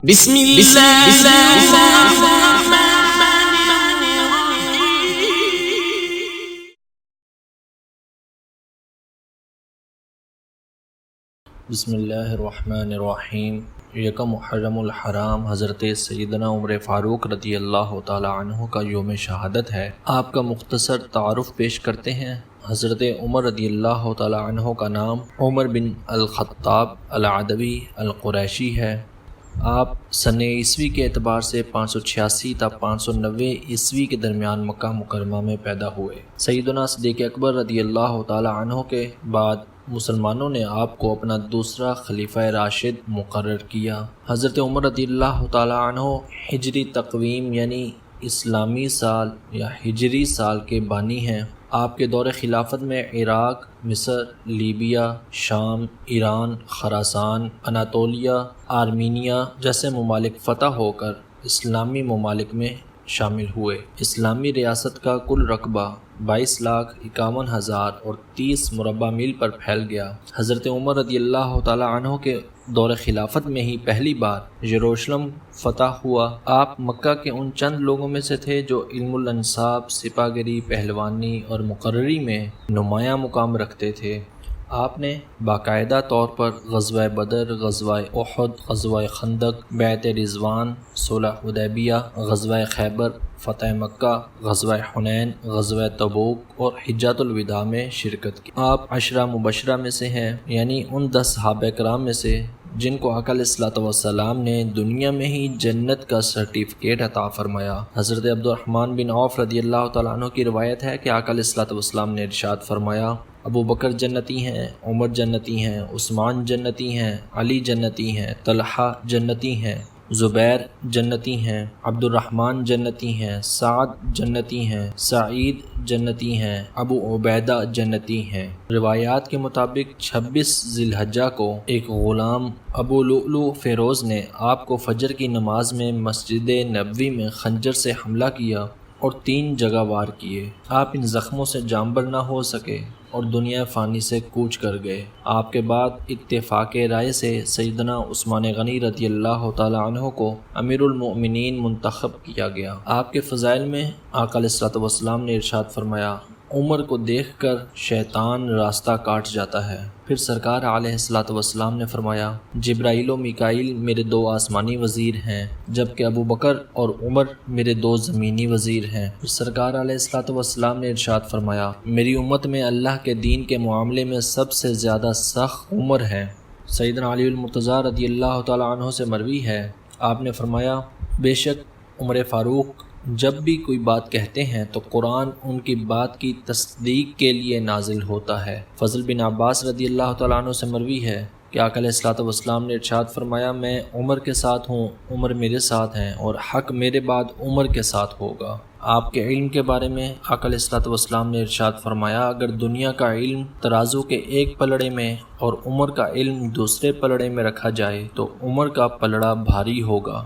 بسم اللہ بسم اللہ الرحمن الرحیم۔ یکم محرم الحرام حضرت سیدنا عمر فاروق رضی اللہ تعالی عنہ کا یوم شہادت ہے۔ آپ کا مختصر تعارف پیش کرتے ہیں۔ حضرت عمر رضی اللہ تعالی عنہ کا نام عمر بن الخطاب العدوی القریشی ہے۔ آپ سن عیسوی کے اعتبار سے 586 تا 590 عیسوی کے درمیان مکہ مکرمہ میں پیدا ہوئے۔ سیدنا صدیق اکبر رضی اللہ تعالی عنہ کے بعد مسلمانوں نے آپ کو اپنا دوسرا خلیفہ راشد مقرر کیا۔ حضرت عمر رضی اللہ تعالی عنہ ہجری تقویم یعنی اسلامی سال یا ہجری سال کے بانی ہیں۔ آپ کے دور خلافت میں عراق، مصر، لیبیا، شام، ایران، خراسان، اناطولیہ، آرمینیا جیسے ممالک فتح ہو کر اسلامی ممالک میں شامل ہوئے۔ اسلامی ریاست کا کل رقبہ 22,51,000 اور 30 مربع میل پر پھیل گیا۔ حضرت عمر رضی اللہ تعالی عنہ کے دور خلافت میں ہی پہلی بار یروشلم فتح ہوا۔ آپ مکہ کے ان چند لوگوں میں سے تھے جو علم الانصاب، سپہ گری، پہلوانی اور مقرری میں نمایاں مقام رکھتے تھے۔ آپ نے باقاعدہ طور پر غزوہ بدر، غزوہ احد، غزوہ خندق، بیعت رضوان، صلح حدیبیہ، غزوہ خیبر، فتح مکہ، غزوہ حنین، غزوہ تبوک اور حجۃ الوداع میں شرکت کی۔ آپ عشرہ مبشرہ میں سے ہیں، یعنی ان 10 صحابہ کرام میں سے جن کو آقا علیہ الصلوۃ والسلام نے دنیا میں ہی جنت کا سرٹیفکیٹ عطا فرمایا۔ حضرت عبد الرحمن بن عوف رضی اللہ تعالیٰ عنہ کی روایت ہے کہ آقا علیہ الصلوۃ والسلام نے ارشاد فرمایا، ابو بکر جنتی ہیں، عمر جنتی ہیں، عثمان جنتی ہیں، علی جنتی ہیں، طلحہ جنتی ہیں، زبیر جنتی ہیں، عبد الرحمن جنتی ہیں، سعد جنتی ہیں، سعید جنتی ہیں، ابو عبیدہ جنتی ہیں۔ روایات کے مطابق 26 ذی الحجہ کو ایک غلام ابو لؤلؤ فیروز نے آپ کو فجر کی نماز میں مسجد نبوی میں خنجر سے حملہ کیا اور 3 جگہ وار کیے۔ آپ ان زخموں سے جانبر نہ ہو سکے اور دنیا فانی سے کوچ کر گئے۔ آپ کے بعد اتفاق رائے سے سیدنا عثمان غنی رضی اللہ تعالی عنہ کو امیر المؤمنین منتخب کیا گیا۔ آپ کے فضائل میں آقا علیہ الصلوۃ والسلام نے ارشاد فرمایا، عمر کو دیکھ کر شیطان راستہ کاٹ جاتا ہے۔ پھر سرکار علیہ الصلوۃ والسلام نے فرمایا، جبرائیل و میکائیل میرے 2 آسمانی وزیر ہیں، جبکہ ابو بکر اور عمر میرے 2 زمینی وزیر ہیں۔ پھر سرکار علیہ الصلوۃ والسلام نے ارشاد فرمایا، میری امت میں اللہ کے دین کے معاملے میں سب سے زیادہ سخت عمر ہے۔ سیدنا علی المرتضیٰ رضی اللہ تعالی عنہ سے مروی ہے، آپ نے فرمایا، بے شک عمر فاروق جب بھی کوئی بات کہتے ہیں تو قرآن ان کی بات کی تصدیق کے لیے نازل ہوتا ہے۔ فضل بن عباس رضی اللہ تعالیٰ عنہ سے مروی ہے کہ آقا علیہ الصلوۃ والسلام نے ارشاد فرمایا، میں عمر کے ساتھ ہوں، عمر میرے ساتھ ہیں اور حق میرے بعد عمر کے ساتھ ہوگا۔ آپ کے علم کے بارے میں آقا علیہ الصلوۃ والسلام نے ارشاد فرمایا، اگر دنیا کا علم ترازو کے ایک پلڑے میں اور عمر کا علم دوسرے پلڑے میں رکھا جائے تو عمر کا پلڑا بھاری ہوگا۔